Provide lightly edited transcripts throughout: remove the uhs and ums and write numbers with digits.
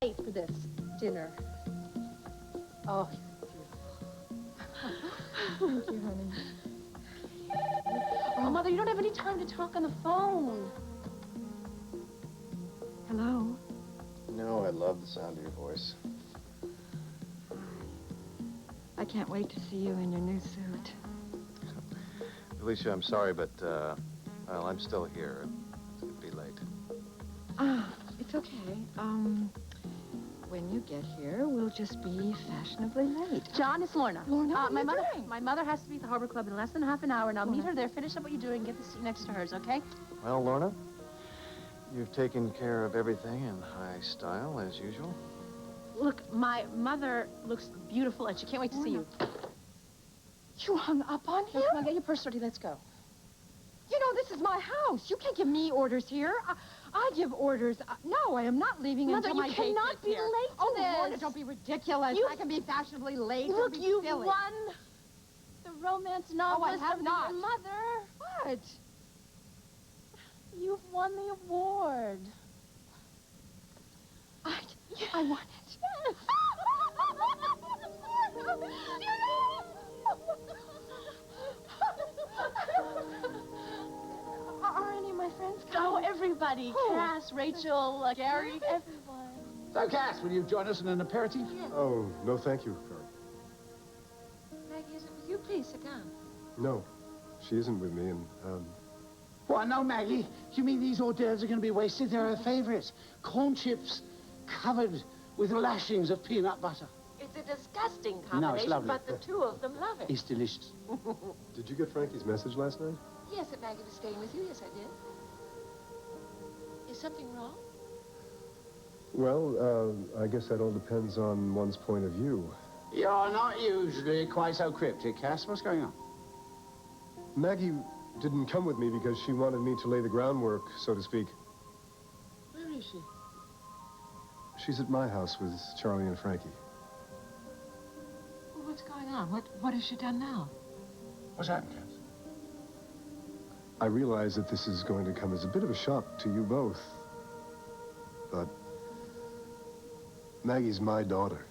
Pay for this dinner. Oh, Thank you, honey. oh, Mother, you don't have any time to talk on the phone. Hello? No, I love the sound of your voice. I can't wait to see you in your new suit. Alicia, I'm sorry, but, well, I'm still here. It's gonna be late. Ah, it's okay. When you get here, we'll just be fashionably late. John, it's Lorna. Lorna, what are you doing? My mother has to be at the Harbor Club in less than half an hour, and I'll meet her there, finish up what you're doing, get the seat next to hers, okay? Well, Lorna, you've taken care of everything in high style, as usual. Look, my mother looks beautiful, and she can't wait to see you. You hung up on him? Now, come on, get your purse ready. Let's go. You know, this is my house. You can't give me orders here. I give orders. No, I am not leaving Mother, until my you date cannot gets be here. late to Oh, this. Lorna, don't be ridiculous. I can be fashionably late. Look, Don't be you've silly. won the romance novelist have of not. your mother. What? You've won the award. I want it. Are any of my friends coming? Oh, everybody. Who? Cass, Rachel, Gary, everyone. So, Cass, will you join us in an aperitif? Oh, no, thank you, Carl. Maggie, is it with you? Please, sit down. No, she isn't with me, and, Why, no, Maggie. You mean these hors d'oeuvres are going to be wasted? They're her favorites. Corn chips covered with lashings of peanut butter. It's a disgusting No, it's combination, lovely. but the two of them love it. It's delicious. did you get Frankie's message last night? Yes, that Maggie was staying with you. Yes, I did. Is something wrong? Well, I guess that all depends on one's point of view. You're not usually quite so cryptic, Cass. What's going on? Maggie didn't come with me because she wanted me to lay the groundwork, so to speak. Where is she? She's at my house with Charlie and Frankie. Well, what's going on? What has she done now? What's happened, Cass? I realize that this is going to come as a bit of a shock to you both, but Maggie's my daughter.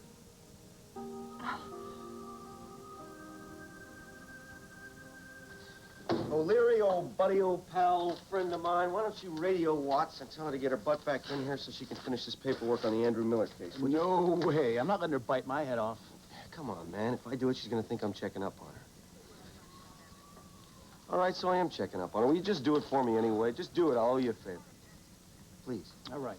O'Leary, old buddy, old pal, friend of mine, why don't you radio Watts and tell her to get her butt back in here so she can finish this paperwork on the Andrew Miller case? Will you? No way. I'm not letting her bite my head off. Come on, man. If I do it, she's gonna think I'm checking up on her. All right, so I am checking up on her. Will you just do it for me anyway? Just do it. I'll owe you a favor. Please. All right.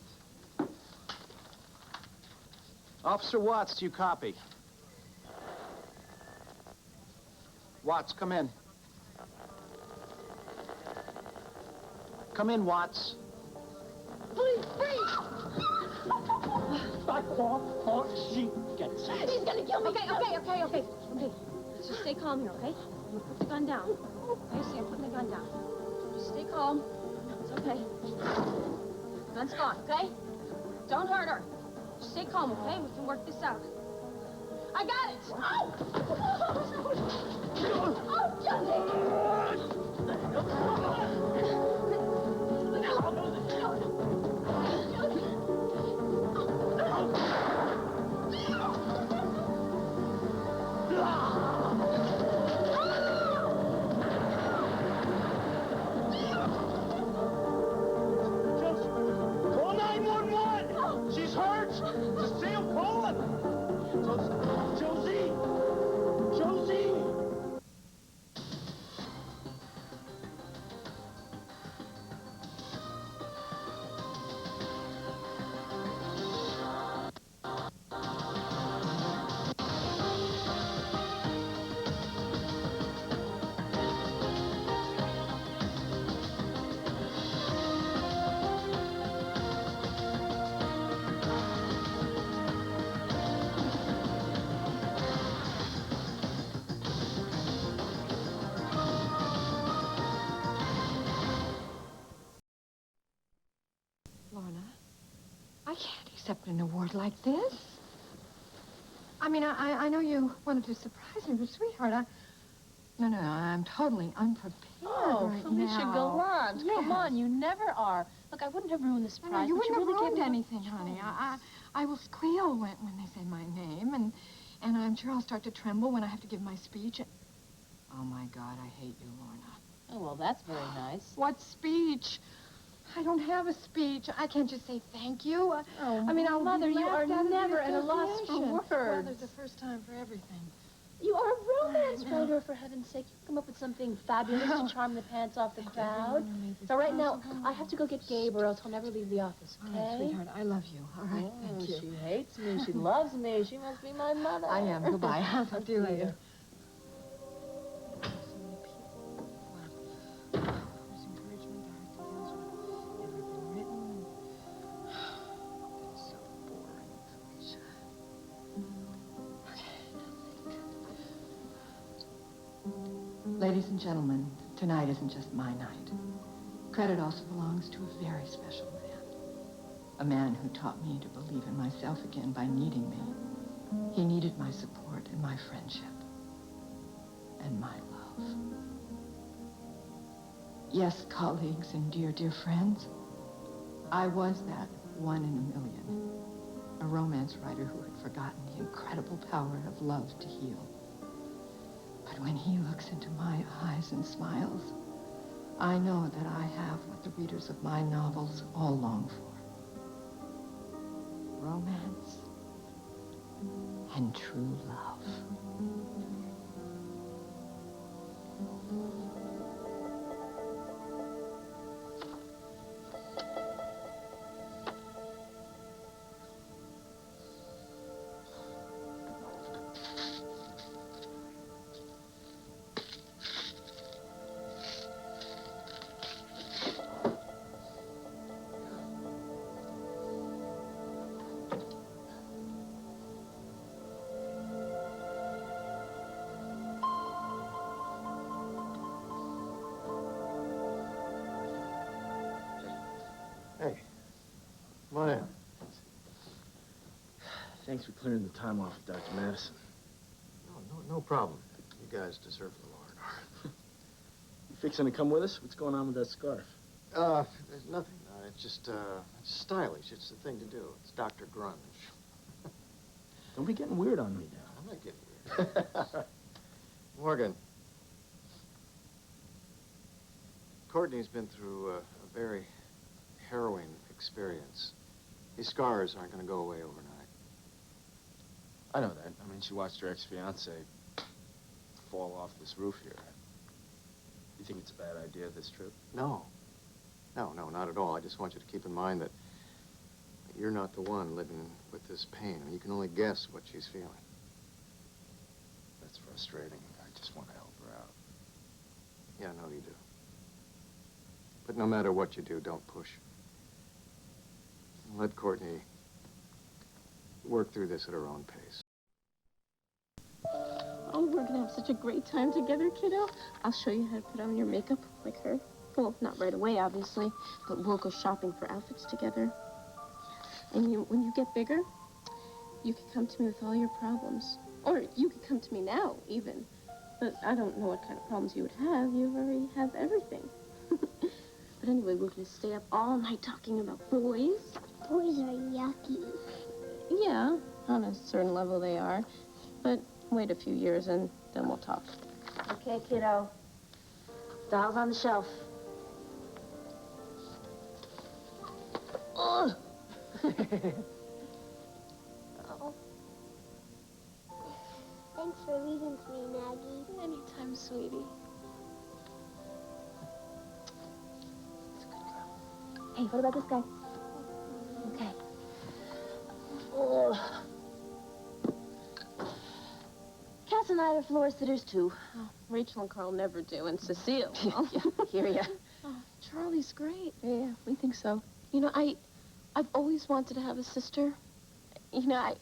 Officer Watts, do you copy? Watts, come in. Come in, Watts. Please, please. She gets it. He's gonna kill me. Okay. Let's just stay calm here, okay? You put the gun down. Okay, see, I'm putting the gun down. Just stay calm. It's okay. The gun's gone, okay? Don't hurt her. Just stay calm, okay? We can work this out. I got it! Oh, Call 911! She's hurt! Just say I'm calling! Josie! Josie! Lorna, I can't accept an award like this. I mean, I know you wanted to surprise me, but sweetheart, No, I'm totally unprepared. Oh, right Felicia now. Gallant. Come Yes. on, you never are. Look, I wouldn't have ruined the surprise. No, you but wouldn't have really ruined gave me anything, honey. I will squeal when they say my name, and I'm sure I'll start to tremble when I have to give my speech. Oh, my God, I hate you, Lorna. Oh, well, that's very nice. What speech? I don't have a speech. I can't just say thank you. I mean, I'll Mother, be you are laughed out of the never at a loss for association. words. Well, there's a first time for everything. You are a romance I know. writer, for heaven's sake. You come up with something fabulous No. to charm the pants off the Thank crowd. everyone who made this So right now, possible. I have to go get Gabe, or else he'll never leave the office, All okay? right, sweetheart, I love you. All right, Oh, thank you. she hates me. She loves me. She must be my mother. I am. Goodbye. I'll talk to you later. Whose encouragement the heart deals with ever been written. It's so boring, Felicia. Ladies and gentlemen, tonight isn't just my night. Credit also belongs to a very special man. A man who taught me to believe in myself again by needing me. He needed my support and my friendship. And my love. Yes, colleagues and dear, dear friends, I was that one in a million. A romance writer who had forgotten the incredible power of love to heal. But when he looks into my eyes and smiles, I know that I have what the readers of my novels all long for. Romance and true love. Hey, come on in. Thanks for clearing the time off with Dr. Madison. No problem. You guys deserve the Lord. You fixing to come with us? What's going on with that scarf? There's nothing. It's just, it's stylish. It's the thing to do. It's Dr. Grunge. Don't be getting weird on me now. I'm not getting weird. Morgan. Courtney's been through a very harrowing experience. These scars aren't going to go away overnight. I know that. I mean, she watched her ex-fiancé fall off this roof here. You think it's a bad idea, this trip? No, not at all. I just want you to keep in mind that you're not the one living with this pain. I mean, you can only guess what she's feeling. That's frustrating. I just want to help her out. Yeah, I know you do. But no matter what you do, don't push. Let Courtney work through this at her own pace. Oh, we're gonna have such a great time together, kiddo. I'll show you how to put on your makeup like her. Well, not right away, obviously, but we'll go shopping for outfits together. And when you get bigger, you can come to me with all your problems. Or you could come to me now, even. But I don't know what kind of problems you would have. You already have everything. But anyway, we're gonna stay up all night talking about boys. Boys are yucky. Yeah, on a certain level they are. But wait a few years and then we'll talk. Okay, kiddo. Dolls on the shelf. Ugh. Oh. Thanks for reading to me, Maggie. Anytime, sweetie. Hey, what about this guy? Okay. Oh. Cass and I are floor sitters, too. Oh, Rachel and Carl never do, and Cecile. Yeah, hear ya. Oh, Charlie's great. Yeah, we think so. You know, I've always wanted to have a sister. You know,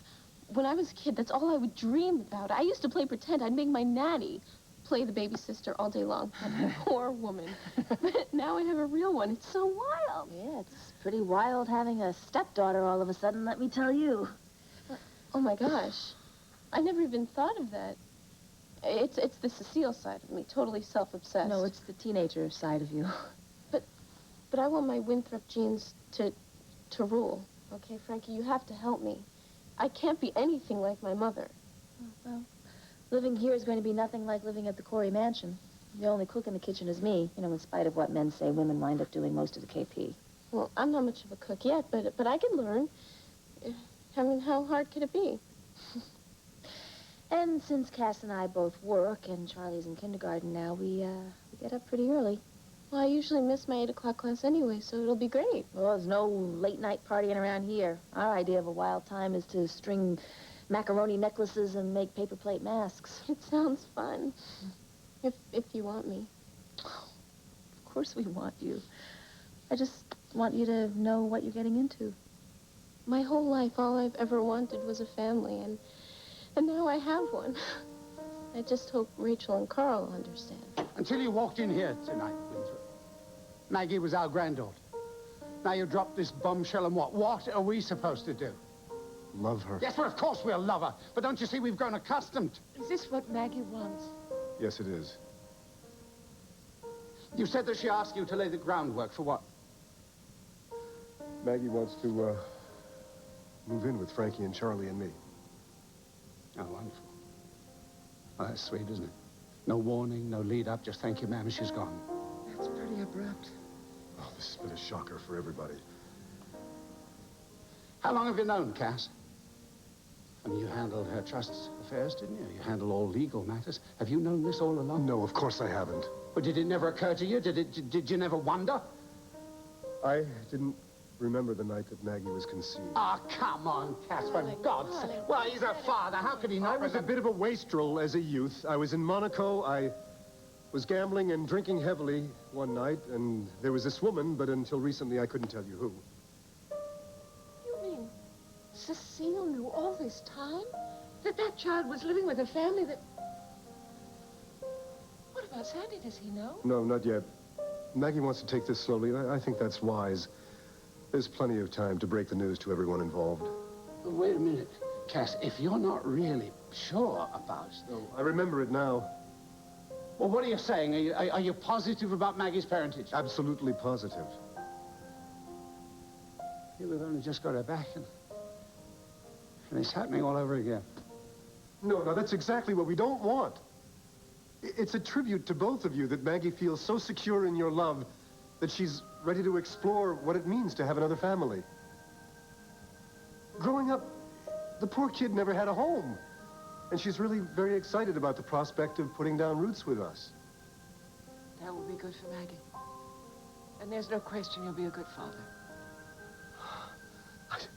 when I was a kid, that's all I would dream about. I used to play pretend. I'd make my nanny play the baby sister all day long. That poor woman. But now I have a real one. It's so wild. Yeah, it's pretty wild having a stepdaughter all of a sudden, let me tell you. Oh, my gosh. I never even thought of that. It's the Cecile side of me, totally self-obsessed. No, it's the teenager side of you. But I want my Winthrop genes to rule. Okay, Frankie, you have to help me. I can't be anything like my mother. Well, living here is going to be nothing like living at the Corey Mansion. The only cook in the kitchen is me. You know, in spite of what men say, women wind up doing most of the KP. Well, I'm not much of a cook yet, but I can learn. I mean, how hard could it be? And since Cass and I both work and Charlie's in kindergarten now, we get up pretty early. Well, I usually miss my 8 o'clock class anyway, so it'll be great. Well, there's no late night partying around here. Our idea of a wild time is to string macaroni necklaces and make paper plate masks. It sounds fun. If you want me. Of course we want you. I just want you to know what you're getting into. My whole life, all I've ever wanted was a family, and now I have one. I just hope Rachel and Carl understand. Until you walked in here tonight, Winthrop. Maggie was our granddaughter. Now you dropped this bombshell and what? What are we supposed to do? Love her. Yes, well, of course we'll love her. But don't you see we've grown accustomed? Is this what Maggie wants? Yes, it is. You said that she asked you to lay the groundwork for what? Maggie wants to, move in with Frankie and Charlie and me. Oh, wonderful. Well, that's sweet, isn't it? No warning, no lead up, just thank you, ma'am, she's gone. That's pretty abrupt. Oh, this has been a shocker for everybody. How long have you known Cass? I mean, you handled her trust affairs, didn't you? You handled all legal matters. Have you known this all along? No, of course I haven't. But did it never occur to you? Did you never wonder? I didn't remember the night that Maggie was conceived. Ah, come on, Cass, for God's sake. Well, he's her father. How could he not I was a bit of a wastrel as a youth. I was in Monaco. I was gambling and drinking heavily one night, and there was this woman, but until recently I couldn't tell you who. You mean Cecile knew all this time that child was living with a family that... What about Sandy? Does he know? No, not yet. Maggie wants to take this slowly, and I think that's wise. There's plenty of time to break the news to everyone involved. Wait a minute, Cass. If you're not really sure about it... No, I remember it now. Well, what are you saying? Are you positive about Maggie's parentage? Absolutely positive. Yeah, we've only just got her back, and it's happening all over again. No, that's exactly what we don't want. It's a tribute to both of you that Maggie feels so secure in your love that she's ready to explore what it means to have another family. Growing up, the poor kid never had a home. And she's really very excited about the prospect of putting down roots with us. That will be good for Maggie. And there's no question you'll be a good father.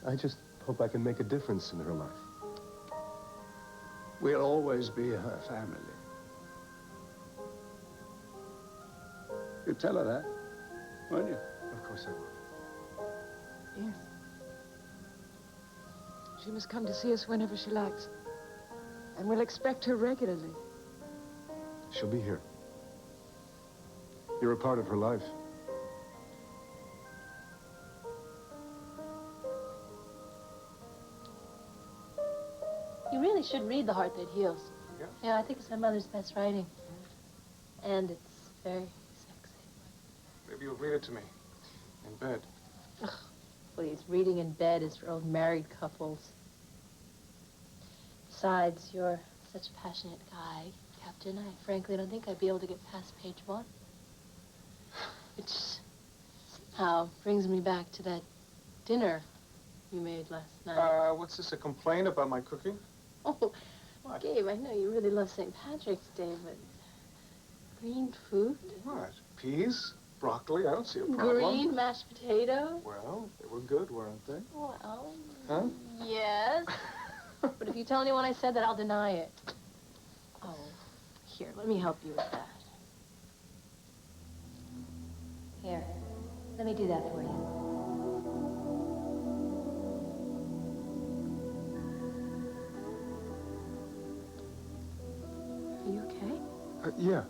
I just hope I can make a difference in her life. We'll always be her family. You'd tell her that, won't you? Of course I will. Yes. She must come to see us whenever she likes. And we'll expect her regularly. She'll be here. You're a part of her life. You really should read The Heart That Heals. Yeah? Yeah, I think it's my mother's best writing. And it's very sexy. Maybe you'll read it to me. In bed. Ugh, please, reading in bed is for old married couples. Besides, you're such a passionate guy, Captain. I frankly don't think I'd be able to get past page 1. Which somehow brings me back to that dinner you made last night. What's this, a complaint about my cooking? Oh, Gabe, I know you really love St. Patrick's Day, but green food? What? Peas? Broccoli? I don't see a problem. Green mashed potatoes? Well, they were good, weren't they? Well, Huh? yes. But if you tell anyone I said that, I'll deny it. Oh, here, let me help you with that. Here, let me do that for you. Are you okay? Yeah.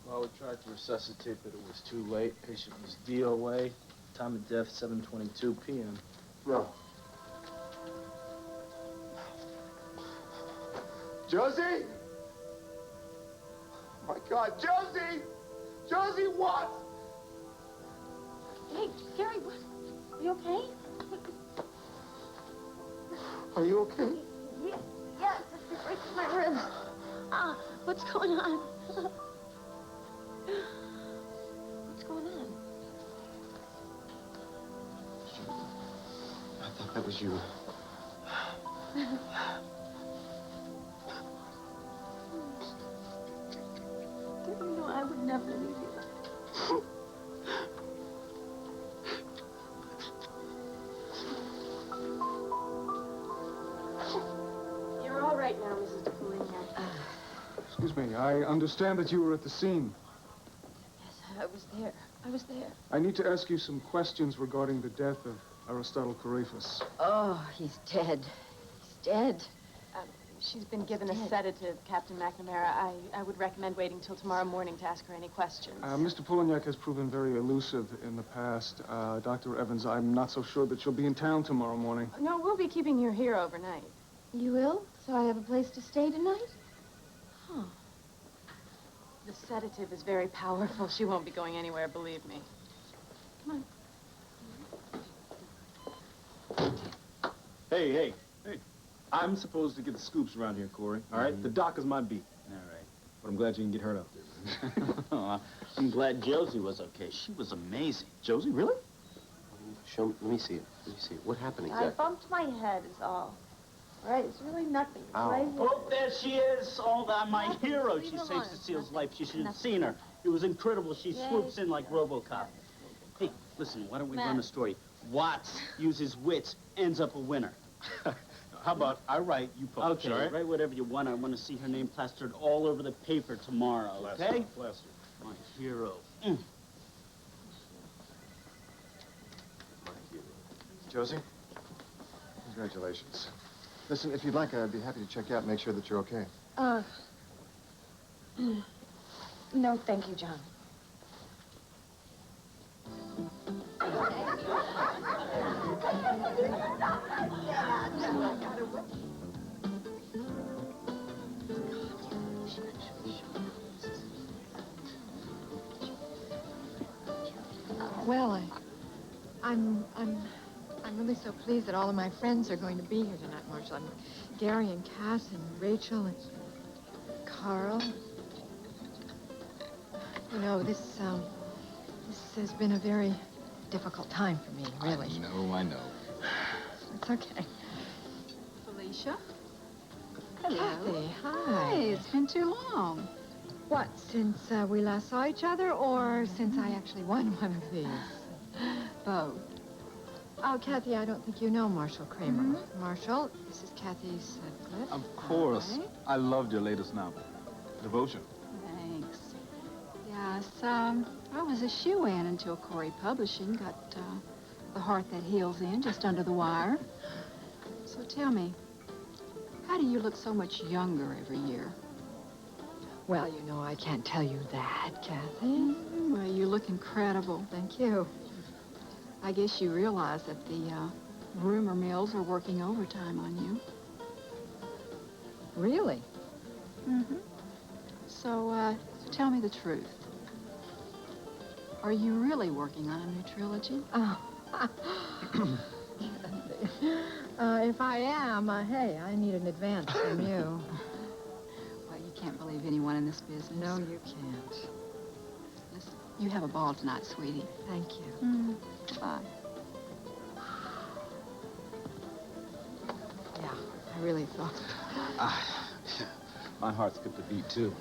Well, we tried to resuscitate, but it was too late. Patient was DOA. Time of death, 7:22 p.m. No. Josie? My God, Josie! Josie, what? Hey, Gary, what? Are you okay? Are you okay? Yeah, yes, it's breaking my ribs. Ah, what's going on? What's going on? I thought that was you. You know, I would never leave you. You're all right now, Mrs. DePolignac. Excuse me, I understand that you were at the scene. Yes, I was there. I was there. I need to ask you some questions regarding the death of Aristotle Coryphus. Oh, he's dead. He's dead. She's been given a sedative, Captain McNamara. I would recommend waiting till tomorrow morning to ask her any questions. Mr. Polignac has proven very elusive in the past. Dr. Evans, I'm not so sure that she'll be in town tomorrow morning. No, we'll be keeping her here overnight. You will? So I have a place to stay tonight? Huh. The sedative is very powerful. She won't be going anywhere, believe me. Come on. Hey. I'm supposed to get the scoops around here, Corey. All right? The doc is my beat. All right. But I'm glad you can get hurt out there. I'm glad Josie was okay. She was amazing. Josie, really? Show me. Let me see it. Let me see it. What happened I exactly? bumped my head is all. All right, it's really nothing. It's Ow. right here. Oh, there she is. Oh, my Nothing. hero. Leave She her saved alone. Cecile's life. You should have Nothing. seen her. It was incredible. She Yay. swoops in like RoboCop. Hey, listen, why don't we Matt. run a story? Watts uses wits, ends up a winner. How about I write, you publish, Okay, all right? write whatever you want. I want to see her name plastered all over the paper tomorrow, okay? Plaster. My hero. Josie? Congratulations. Listen, if you'd like, I'd be happy to check you out and make sure that you're okay. No, thank you, John. Well, I'm really so pleased that all of my friends are going to be here tonight, Marshall. Gary and Cass and Rachel and Carl. You know, this has been a very difficult time for me, really. I know. It's okay. Felicia? Kathy, hi. Hi, it's been too long. What, since we last saw each other, or since I actually won one of these? Both. Oh, Kathy, I don't think you know Marshall Kramer. Marshall, this is Kathy Sutcliffe. Of course. Hi. I loved your latest novel, Devotion. Thanks. Yes, I was a shoe-in until Corey Publishing got The Heart That Heals in just under the wire. So tell me, how do you look so much younger every year? Well, you know, I can't tell you that, Kathy. Well, you look incredible. Thank you. I guess you realize that the rumor mills are working overtime on you. Really? Mm-hmm. So tell me the truth. Are you really working on a new trilogy? Oh. If I am, hey, I need an advance from you. Well, you can't believe anyone in this business. No, you can't. Listen, you have a ball tonight, sweetie. Thank you. Bye. Yeah, I really thought. My heart skipped a beat, too.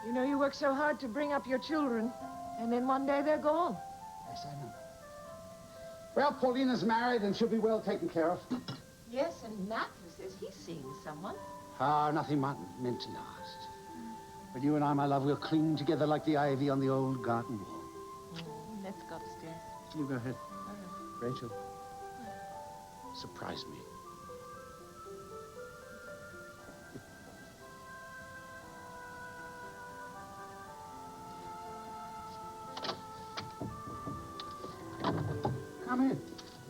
You know, you work so hard to bring up your children, and then one day they're gone. Yes, I know. Well, Paulina's married and she'll be well taken care of. Yes, and Matthew says he's seeing someone. Ah, nothing meant to last. But you and I, my love, we'll cling together like the ivy on the old garden wall. Let's go upstairs. You go ahead. Rachel, surprise me. Come in.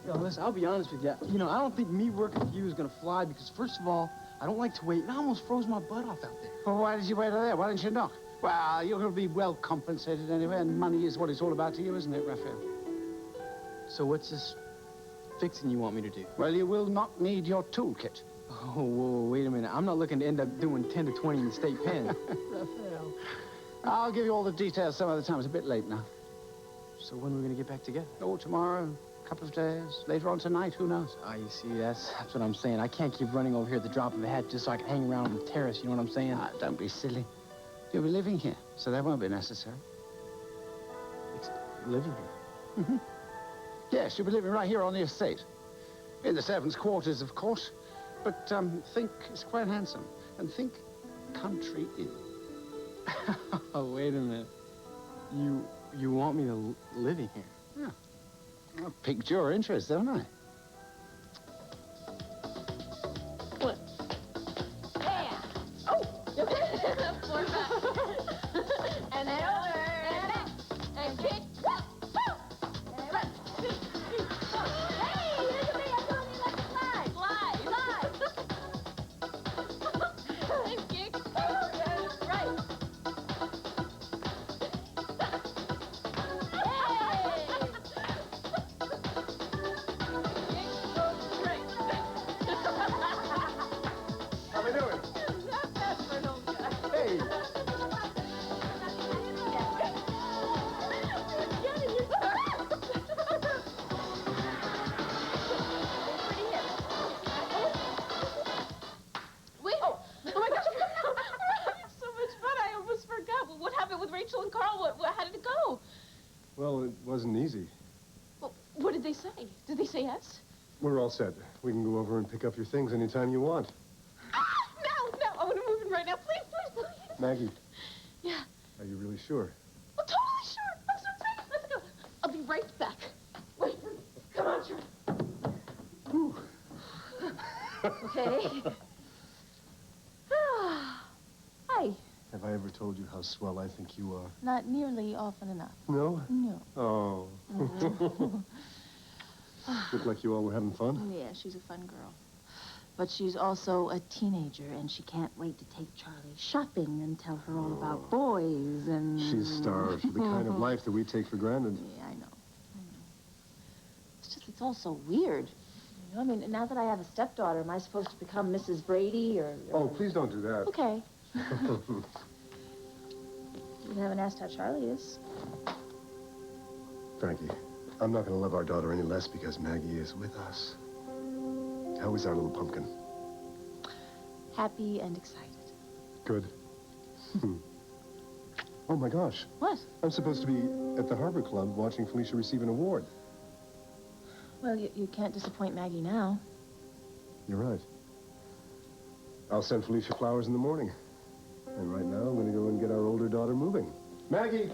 Yo, listen, I'll be honest with you. You know, I don't think me working for you is gonna fly because, first of all, I don't like to wait, and I almost froze my butt off out there. Well, why did you wait there? Why didn't you knock? Well, you're going to be well compensated anyway, and money is what it's all about to you, isn't it, Raphael? So what's this fixing you want me to do? Well, you will not need your toolkit. Oh, whoa, wait a minute. I'm not looking to end up doing 10 to 20 in the state pen. Raphael. I'll give you all the details some other time. It's a bit late now. So when are we going to get back together? Oh, tomorrow, a couple of days. Later on tonight, who knows? Ah, you see, that's what I'm saying. I can't keep running over here at the drop of a hat just so I can hang around on the terrace, you know what I'm saying? Ah, don't be silly. You'll be living here, so that won't be necessary. Living here? Mm-hmm. Yes, you'll be living right here on the estate. In the servants' quarters, of course. But, think it's quite handsome. And think country inn. Oh, wait a minute. You want me to live in here? Yeah. I piqued your interest, don't I? What? Yeah. Oh! Four back. And then over. And back. And kick. And run. Hey, look at me. I'm telling you, let's fly. Fly. Fly. And kick. And right. How we doing? Not bad for an old guy. Hey. Wait! Oh my gosh! We're having so much fun. I almost forgot. Well, what happened with Rachel and Carl? How did it go? Well, it wasn't easy. Well, what did they say? Did they say yes? We're all set. We can go over and pick up your things anytime you want. No, I want to move in right now. Please, please, please. Maggie. Yeah. Are you really sure? Well, totally sure. That's what I'm saying. Let's go. I'll be right back. Wait for me. Come on, George. Okay. Hi. Have I ever told you how swell I think you are? Not nearly often enough. No? No. Oh. Looked like you all were having fun. Yeah, she's a fun girl. But she's also a teenager, and she can't wait to take Charlie shopping and tell her all about boys and... She's starved for the kind of life that we take for granted. Yeah, I know. It's just, it's all so weird. You know, I mean, now that I have a stepdaughter, am I supposed to become Mrs. Brady or... Oh, please don't do that. Okay. You haven't asked how Charlie is. Frankie, I'm not going to love our daughter any less because Maggie is with us. How is our little pumpkin? Happy and excited. Good. Oh, my gosh. What? I'm supposed to be at the Harbor Club watching Felicia receive an award. Well, you can't disappoint Maggie now. You're right. I'll send Felicia flowers in the morning. And right now, I'm going to go and get our older daughter moving. Maggie!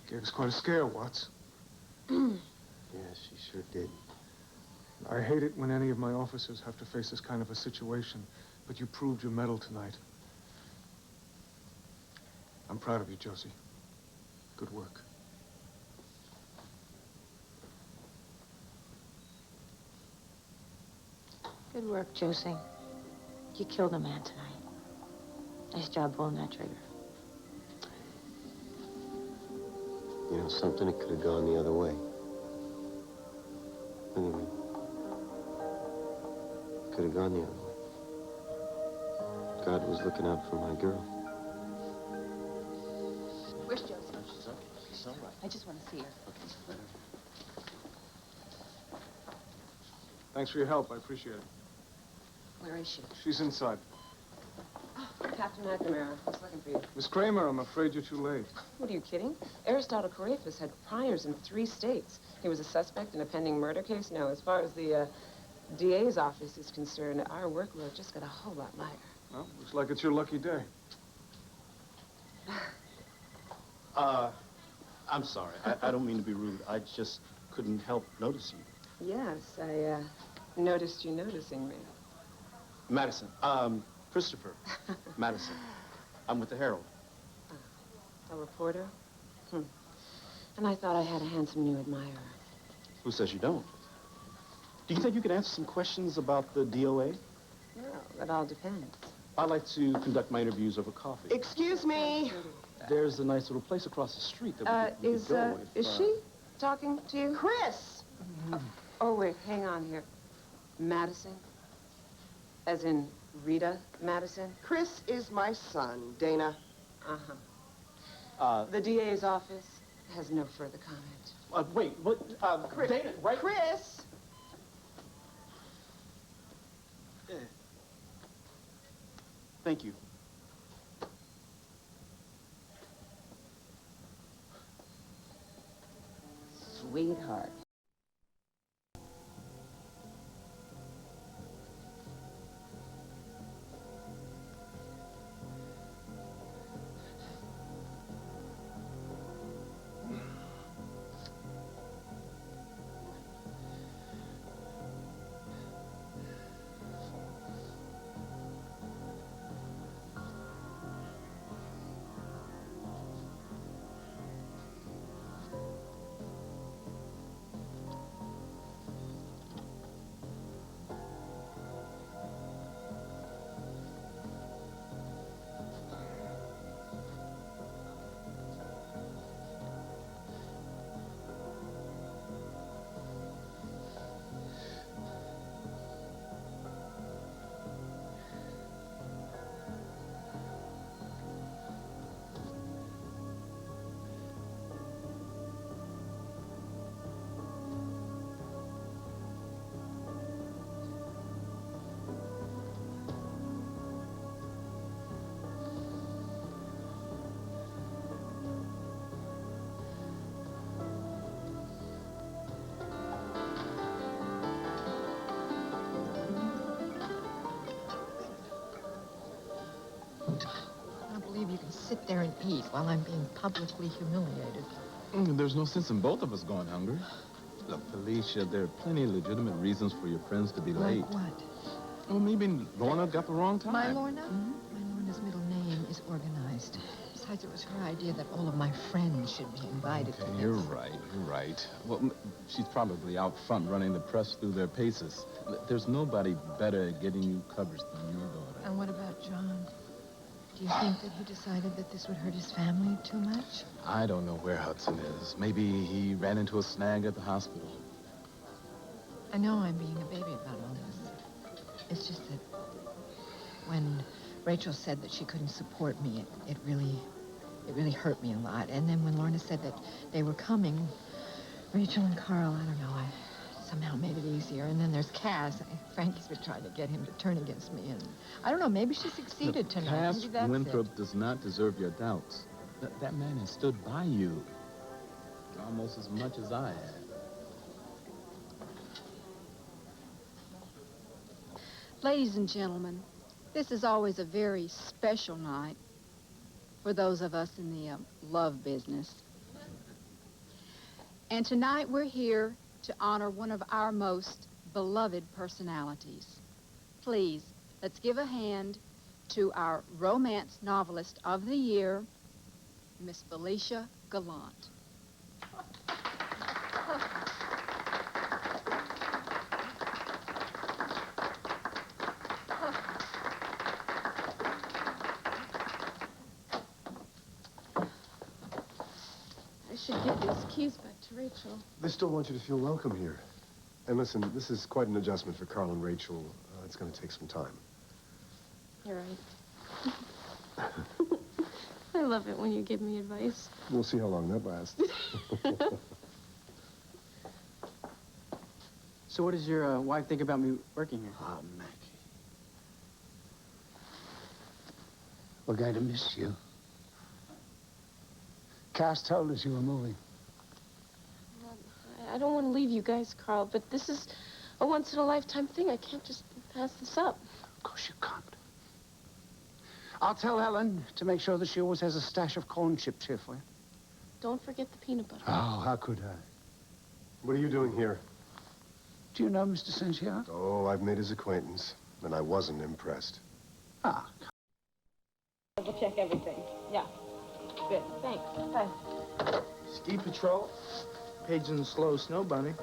Gave us quite a scare, Watts. Yes, she sure did. I hate it when any of my officers have to face this kind of a situation, but you proved your mettle tonight. I'm proud of you, Josie. Good work. Good work, Josie. You killed a man tonight. Nice job pulling that trigger. You know something? It could have gone the other way. What do you mean? It could have gone the other way. God was looking out for my girl. Where's Josie? She's okay. She's all right. I just want to see her. Okay. Thanks for your help. I appreciate it. Where is she? She's inside. Captain McNamara, I was looking for you. Miss Kramer, I'm afraid you're too late. What, are you kidding? Aristotle Carafas had priors in 3 states. He was a suspect in a pending murder case. No, as far as the DA's office is concerned, our workload just got a whole lot lighter. Well, looks like it's your lucky day. I'm sorry. I don't mean to be rude. I just couldn't help noticing you. Yes, I noticed you noticing me. Madison. Christopher. Madison. I'm with the Herald. A reporter? And I thought I had a handsome new admirer. Who says you don't? Do you think you could answer some questions about the DOA? Well, that all depends. I'd like to conduct my interviews over coffee. Excuse me. There's a nice little place across the street that we could go if, Is she talking to you? Chris! Oh, wait, hang on here. Madison? As in Rita Madison? Chris is my son, Dana. The DA's office has no further comment. Wait, what? Chris, Dana, right? Chris! Thank you. Sweetheart. I don't believe you can sit there and eat while I'm being publicly humiliated. There's no sense in both of us going hungry. Look, Felicia, there are plenty of legitimate reasons for your friends to be late. Like what? Well, maybe Lorna got the wrong time. My Lorna? My Lorna's middle name is Organized. Besides, it was her idea that all of my friends should be invited to this. You're right. Well, she's probably out front running the press through their paces. There's nobody better at getting you covers than your daughter. And what about John? Do you think that he decided that this would hurt his family too much? I don't know where Hudson is. Maybe he ran into a snag at the hospital. I know I'm being a baby about all this. It's just that when Rachel said that she couldn't support me, it really hurt me a lot. And then when Lorna said that they were coming, Rachel and Carl, I don't know, I somehow made it easier. And then there's Cass. Frankie's been trying to get him to turn against me, and I don't know, maybe she succeeded tonight. Cass Maybe that's Winthrop does not deserve your doubts. That man has stood by you almost as much as I have. Ladies and gentlemen, this is always a very special night for those of us in the love business. And tonight we're here to honor one of our most beloved personalities. Please, let's give a hand to our romance novelist of the year, Miss Felicia Gallant. I should give these keys back to Rachel. They still want you to feel welcome here. And listen, this is quite an adjustment for Carl and Rachel. It's going to take some time. You're right. I love it when you give me advice. We'll see how long that lasts. So what does your wife think about me working here? Ah, Maggie. We're going to miss you. Cass told us you were moving. I don't want to leave you guys, Carl, but this is a once-in-a-lifetime thing. I can't just pass this up. Of course you can't. I'll tell Ellen to make sure that she always has a stash of corn chips here for you. Don't forget the peanut butter. Oh, how could I? What are you doing here? Do you know Mr. Santiago? Oh, I've made his acquaintance. and I wasn't impressed. Ah. We'll check everything. Yeah. Good. Thanks. Okay. Ski patrol. Paging the slow snow bunny.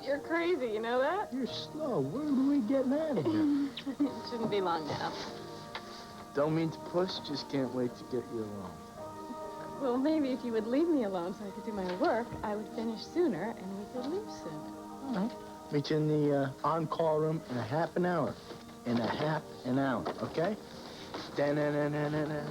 You're crazy, you know that? You're slow. Where are we getting out of here? It shouldn't be long now. Don't mean to push, just can't wait to get you alone. Well, maybe if you would leave me alone so I could do my work, I would finish sooner and we could leave soon. All right. Meet you in the on-call room in a half an hour. In a half an hour, okay? Da-na-na-na-na-na.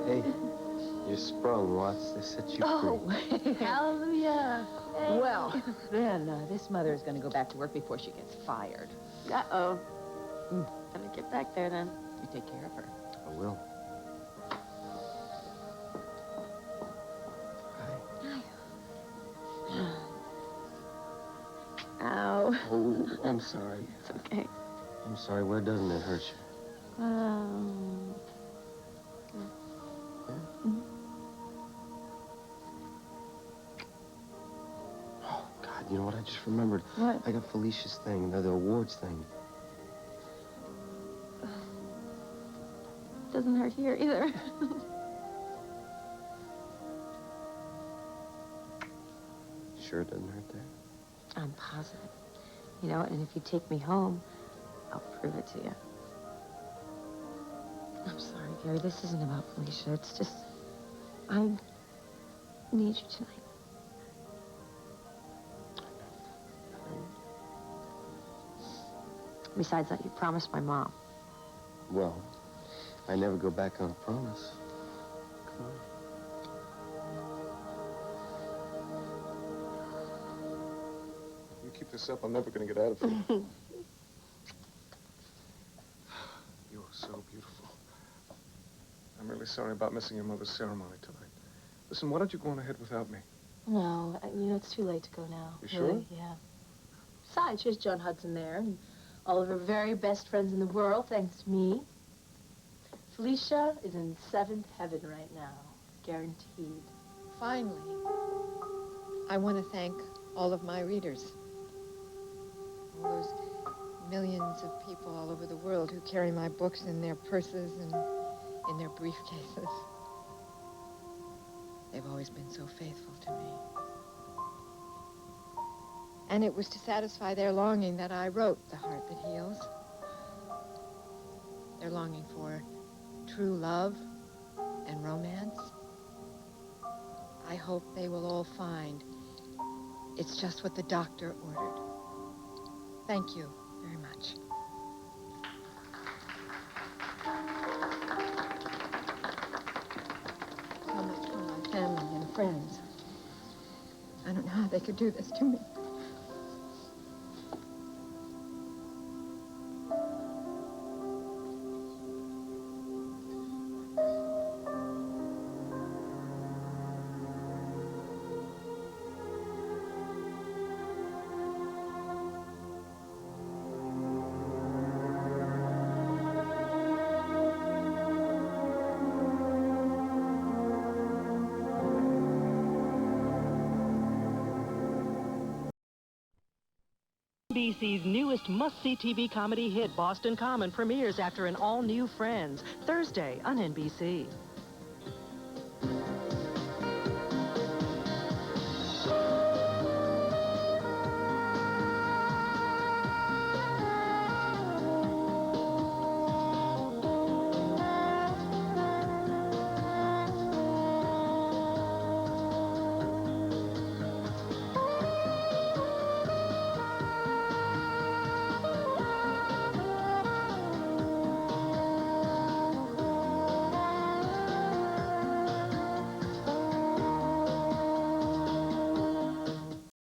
Hey, you're sprung, Watts. They set you free. Hallelujah. Hey. Well, then this mother is going to go back to work before she gets fired. Uh-oh. Gotta get back there, then. You take care of her. I will. Ow. Oh, I'm sorry. It's okay. I'm sorry. Where doesn't it hurt you? Oh, God, you know what? I just remembered. What? I got Felicia's thing, the awards thing. Doesn't hurt here either. Sure it doesn't hurt there? I'm positive. You know, and if you take me home, I'll prove it to you. I'm sorry, Gary. This isn't about Felicia. It's just, I need you tonight. Besides that, you promised my mom. Well, I never go back on a promise. Come on. You keep this up, I'm never going to get out of here. You're so beautiful. I'm really sorry about missing your mother's ceremony tonight. Listen, why don't you go on ahead without me? No, you know, it's too late to go now. You sure? Really, yeah. Besides, here's John Hudson there, and all of her very best friends in the world, thanks to me. Felicia is in 7th heaven right now, guaranteed. Finally, I want to thank all of my readers. All those millions of people all over the world who carry my books in their purses and in their briefcases. They've always been so faithful to me. And it was to satisfy their longing that I wrote The Heart That Heals. Their longing for true love and romance. I hope they will all find it's just what the doctor ordered. Thank you very much. So much for my family and friends. I don't know how they could do this to me. NBC's newest must-see TV comedy hit, Boston Common, premieres after an all-new Friends, Thursday on NBC.